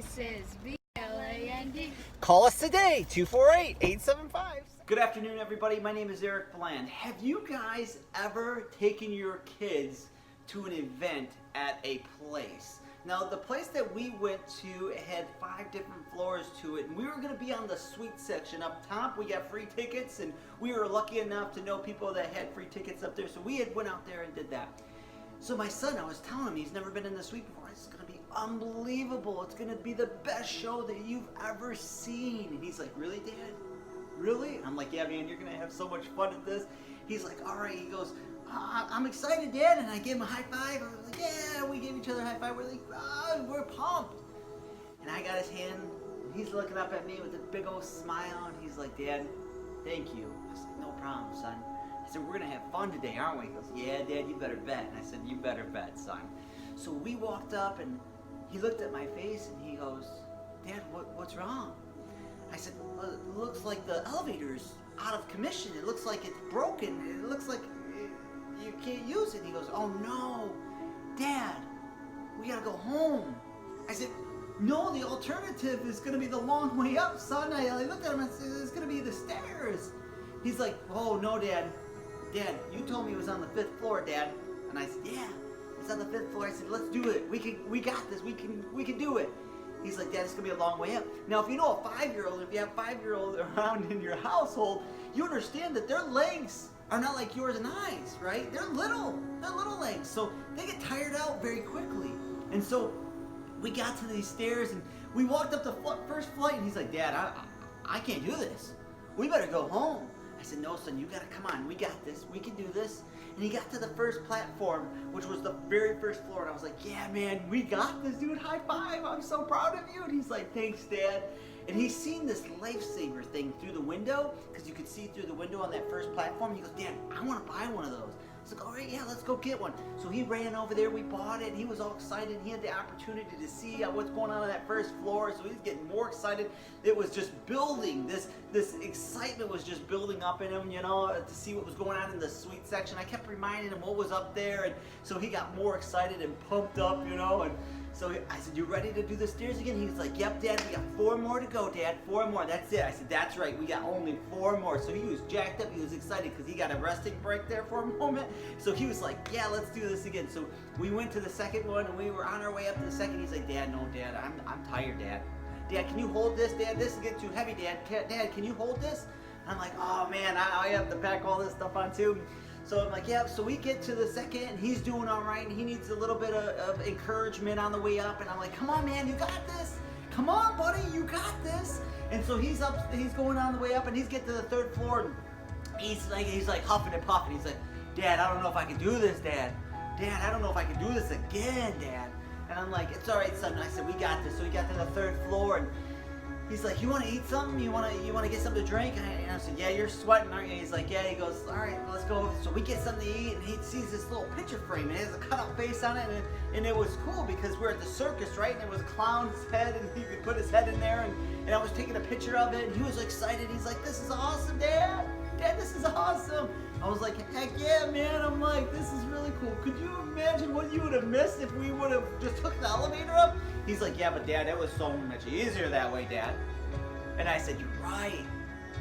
Mrs. VLAND. Call us today, 248-875. Good afternoon, everybody. My name is Eric Bland. Have you guys ever taken your kids to an event at a place? Now, the place that we went to had 5 different floors to it, and we were going to be on the suite section up top. We got free tickets, and we were lucky enough to know people that had free tickets up there, so we had went out there and did that. So my son, I was telling him he's never been in the suite before. It's going to be unbelievable. It's going to be the best show that you've ever seen. And he's like, really, Dad? Really? I'm like, yeah, man, you're going to have so much fun at this. He's like, all right. He goes, I'm excited, Dad. And I gave him a high five. I was like, yeah, we gave each other a high five. We're like, oh, we're pumped. And I got his hand, and he's looking up at me with a big old smile. And he's like, Dad, thank you. I said, no problem, son. I said, we're going to have fun today, aren't we? He goes, yeah, Dad, you better bet. And I said, you better bet, son. So we walked up, and he looked at my face, and he goes, Dad, what's wrong? I said, well, it looks like the elevator's out of commission. It looks like it's broken. It looks like you can't use it. And he goes, oh, no, Dad, we got to go home. I said, no, the alternative is going to be the long way up, son. I looked at him and said, it's going to be the stairs. He's like, oh, no, Dad. Dad, you told me it was on the 5th floor, Dad. And I said, yeah, it's on the 5th floor. I said, let's do it. We got this. We can do it. He's like, Dad, it's going to be a long way up. Now, if you know a 5-year-old, if you have 5-year-olds around in your household, you understand that their legs are not like yours and I's, right? They're little legs. So they get tired out very quickly. And so we got to these stairs, and we walked up the first flight, and he's like, Dad, I can't do this. We better go home. I said, no, son, you got to come on. We got this. We can do this. And he got to the first platform, which was the very first floor. And I was like, yeah, man, we got this, dude. High five. I'm so proud of you. And he's like, thanks, Dad. And he's seen this lifesaver thing through the window, because you could see through the window on that first platform. He goes, Dad, I want to buy one of those. I was like, all right, yeah, let's go get one. So he ran over there. We bought it. And he was all excited. He had the opportunity to see what's going on that first floor. So he's getting more excited. It was just building. This excitement was just building up in him, you know, to see what was going on in the suite section. I kept reminding him what was up there. And so he got more excited and pumped up, you know. And so I said, you ready to do the stairs again? He was like, yep, Dad, we got 4 more to go, Dad. 4 more. That's it. I said, that's right. We got only 4 more. So he was jacked up. He was excited because he got a resting break there for a moment. So he was like, yeah, let's do this again. So we went to the second one, and we were on our way up to the second. He's like, Dad, no, Dad, I'm tired, Dad. Dad, can you hold this, Dad? This is getting too heavy, Dad. Dad, can you hold this? And I'm like, oh, man, I have to pack all this stuff on, too. So I'm like, yeah, so we get to the second, and he's doing all right, and he needs a little bit of encouragement on the way up, and I'm like, come on, man, you got this. Come on, buddy, you got this. And so he's going on the way up, and he's getting to the 3rd floor, and he's like huffing and puffing. He's like, Dad, I don't know if I can do this, Dad. Dad, I don't know if I can do this again, Dad. And I'm like, it's all right, son. And I said, we got this. So we got to the 3rd floor, and he's like, you want to eat something? You want to get something to drink? And I said, yeah, you're sweating, aren't you? He's like, yeah. He goes, all right, let's go. So we get something to eat, and he sees this little picture frame, and it has a cutout face on it, and it was cool because we're at the circus, right? And it was a clown's head, and he could put his head in there, and I was taking a picture of it, and he was excited. He's like, this is awesome, Dad. Dad, this is awesome. I was like, heck yeah, man. I'm like, this is really cool. Could you imagine what you would have missed if we would have just took the elevator up? He's like, yeah, but Dad, it was so much easier that way, Dad. And I said, you're right.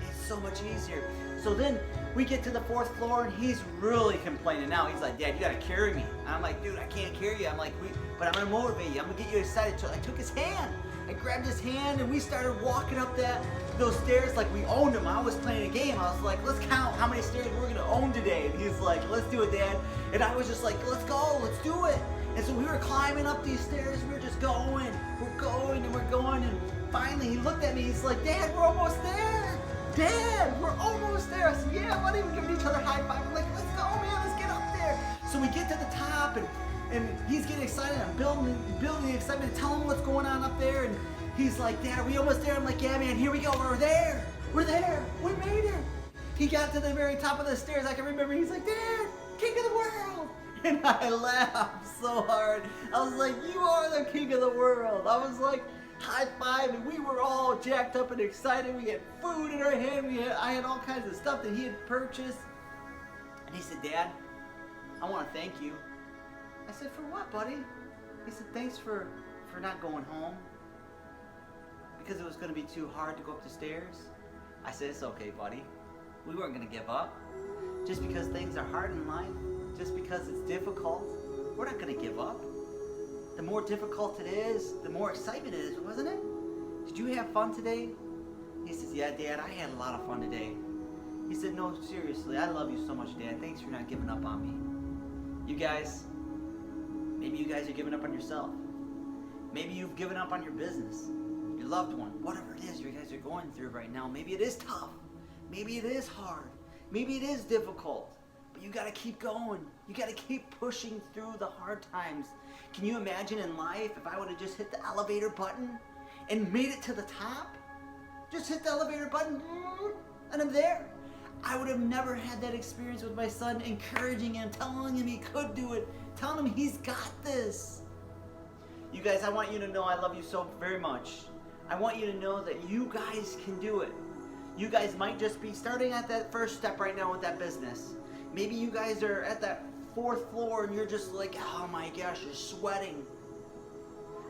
It's so much easier. So then we get to the 4th floor, and he's really complaining now. He's like, Dad, you got to carry me. And I'm like, dude, I can't carry you. I'm like, but I'm going to motivate you. I'm going to get you excited. So I took his hand. I grabbed his hand, and we started walking up those stairs like we owned them. I was playing a game. I was like, let's count how many stairs we're going to own today. And he's like, let's do it, Dad. And I was just like, let's go. Let's do it. And so we were climbing up these stairs. We were just going. We're going, and we're going. And finally, he looked at me. He's like, Dad, we're almost there. Dad, we're almost there. I said, yeah, buddy. We're giving each other a high five. We're like, let's go, man. Let's get up there. So we get to the top, and he's getting excited. I'm building the excitement, tell him what's going on up there. And he's like, Dad, are we almost there? I'm like, yeah, man, here we go. We're there. We're there. We made it. He got to the very top of the stairs. I can remember. He's like, Dad, king of the world. And I laughed so hard. I was like, you are the king of the world. I was like, high five, and we were all jacked up and excited. We had food in our hand. I had all kinds of stuff that he had purchased. And he said, Dad, I want to thank you. I said, for what, buddy? He said, thanks for not going home. because it was going to be too hard to go up the stairs. I said, it's okay, buddy. We weren't going to give up. Just because things are hard in life, just because it's difficult, we're not going to give up. The more difficult it is, the more excitement it is, wasn't it? Did you have fun today? He says, yeah, Dad, I had a lot of fun today. He said, no, seriously, I love you so much, Dad. Thanks for not giving up on me. You guys, maybe you guys are giving up on yourself. Maybe you've given up on your business, your loved one, whatever it is you guys are going through right now. Maybe it is tough. Maybe it is hard. Maybe it is difficult. But you got to keep going. You got to keep pushing through the hard times. Can you imagine in life if I would have just hit the elevator button and made it to the top? Just hit the elevator button and I'm there. I would have never had that experience with my son, encouraging him, telling him he could do it, telling him he's got this. You guys, I want you to know I love you so very much. I want you to know that you guys can do it. You guys might just be starting at that first step right now with that business. Maybe you guys are at that 4th floor and you're just like, oh my gosh, you're sweating.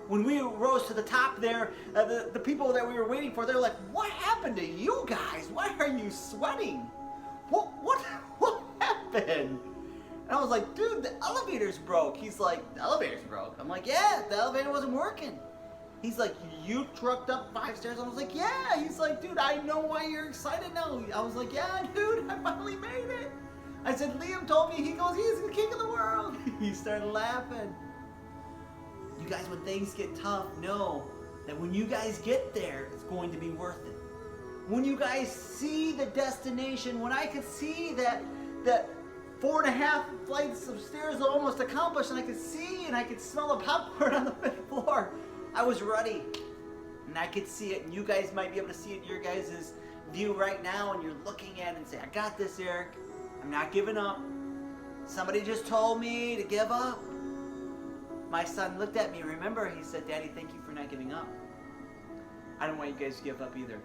When we rose to the top there, the people that we were waiting for, they're like, what happened to you guys? Why are you sweating? What happened? And I was like, dude, the elevator's broke. He's like, the elevator's broke. I'm like, yeah, the elevator wasn't working. He's like, you trucked up 5 stairs? I was like, yeah. He's like, dude, I know why you're excited now. I was like, yeah, dude, I finally made it. I said, Liam told me, he goes, he's the king of the world. He started laughing. You guys, when things get tough, know that when you guys get there, it's going to be worth it. When you guys see the destination, when I could see that 4.5 flights of stairs almost accomplished, and I could see and I could smell the popcorn on the 5th floor, I was ready. And I could see it, and you guys might be able to see it in your guys' view right now, and you're looking at it and say, I got this, Eric. I'm not giving up. Somebody just told me to give up. My son looked at me, remember, he said, Daddy, thank you for not giving up. I don't want you guys to give up either.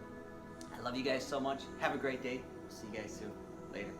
I love you guys so much. Have a great day. See you guys soon. Later.